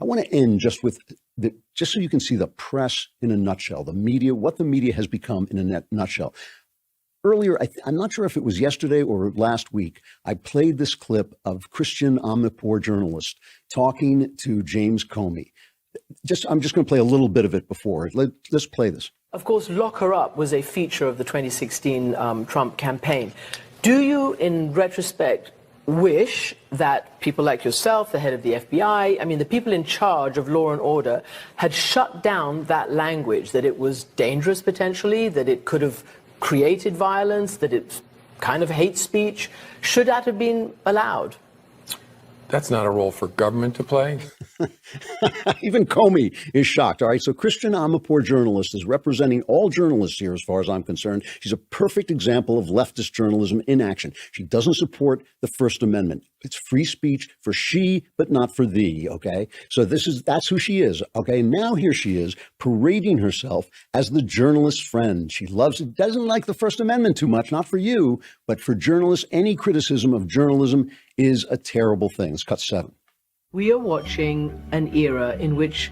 I want to end just with just so you can see the press in a nutshell, the media, what the media has become in a nutshell. Earlier, I'm not sure if it was yesterday or last week, I played this clip of Christian Amanpour, journalist, talking to James Comey. I'm just going to play a little bit of it before. Let's play this. Of course, lock her up was a feature of the 2016 Trump campaign. Do you, in retrospect, wish that people like yourself, the head of the FBI, I mean, the people in charge of law and order, had shut down that language, that it was dangerous potentially, that it could have created violence, that it's kind of hate speech? Should that have been allowed? That's not a role for government to play. Even Comey is shocked. All right. So Christian Amanpour, journalist, is representing all journalists here, as far as I'm concerned. She's a perfect example of leftist journalism in action. She doesn't support the First Amendment. It's free speech for she, but not for thee. OK, so that's who she is. OK, now here she is parading herself as the journalist's friend. She doesn't like the First Amendment too much, not for you, but for journalists. Any criticism of journalism is a terrible thing. It's cut 7. We are watching an era in which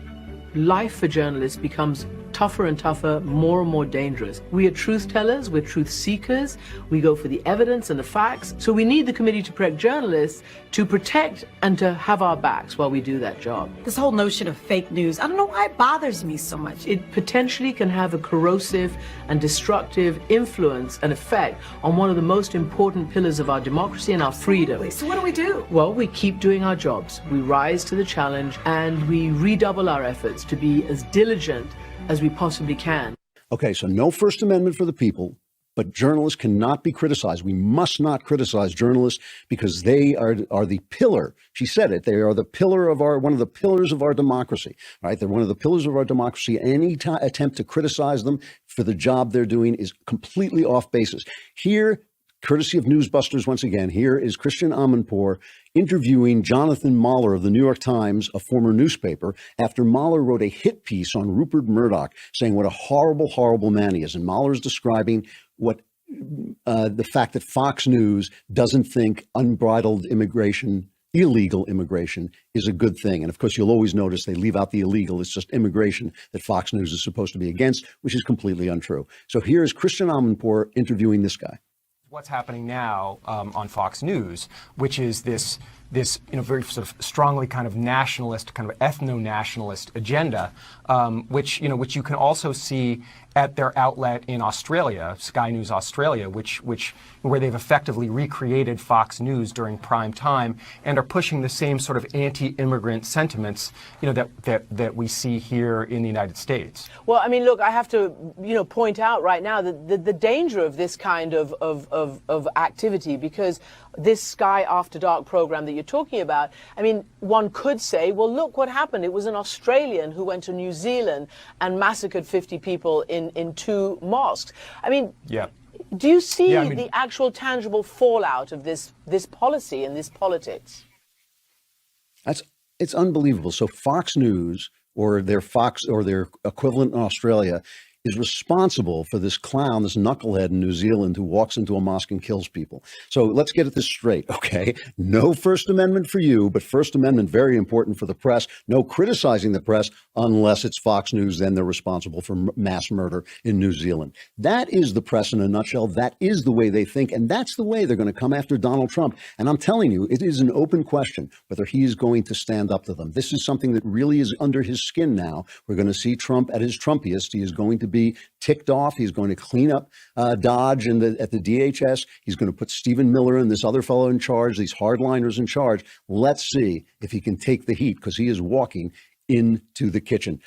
life for journalists becomes tougher and tougher, more and more dangerous. We are truth tellers, we're truth seekers, we go for the evidence and the facts. So we need the Committee to Protect Journalists to protect and to have our backs while we do that job. This whole notion of fake news, I don't know why it bothers me so much. It potentially can have a corrosive and destructive influence and effect on one of the most important pillars of our democracy and our freedom. So what do we do? Well, we keep doing our jobs. We rise to the challenge and we redouble our efforts to be as diligent as we possibly can. Okay, so no First Amendment for the people, but journalists cannot be criticized. We must not criticize journalists because they are the pillar. She said it. They are the pillar of one of the pillars of our democracy. Right? They're one of the pillars of our democracy. Any attempt to criticize them for the job they're doing is completely off basis. Here, courtesy of Newsbusters, once again, here is Christian Amanpour interviewing Jonathan Mahler of the New York Times, a former newspaper, after Mahler wrote a hit piece on Rupert Murdoch, saying what a horrible, horrible man he is. And Mahler is describing what the fact that Fox News doesn't think unbridled immigration, illegal immigration, is a good thing. And of course, you'll always notice they leave out the illegal. It's just immigration that Fox News is supposed to be against, which is completely untrue. So here is Christian Amanpour interviewing this guy. What's happening now on Fox News, which is this very sort of strongly kind of nationalist, kind of ethno-nationalist agenda, which you can also see at their outlet in Australia, Sky News Australia, where they've effectively recreated Fox News during prime time and are pushing the same sort of anti-immigrant sentiments, that we see here in the United States. Well, I mean, look, I have to, point out right now that the danger of this kind of activity, because this Sky After Dark program that you're talking about, I mean, one could say, well, look what happened. It was an Australian who went to New Zealand and massacred 50 people in 2 mosques. I mean, yeah. Do you see the actual tangible fallout of this policy and this politics? It's unbelievable. So Fox News or their equivalent in Australia is responsible for this clown, this knucklehead in New Zealand who walks into a mosque and kills people. So let's get this straight, okay? No First Amendment for you, but First Amendment very important for the press. No criticizing the press unless it's Fox News, then they're responsible for mass murder in New Zealand. That is the press in a nutshell. That is the way they think, and that's the way they're going to come after Donald Trump. And I'm telling you, it is an open question whether he is going to stand up to them. This is something that really is under his skin now. We're going to see Trump at his Trumpiest. He is going to be ticked off. He's going to clean up Dodge at the DHS. He's going to put Stephen Miller and this other fellow in charge, these hardliners in charge. Let's see if he can take the heat, because he is walking into the kitchen.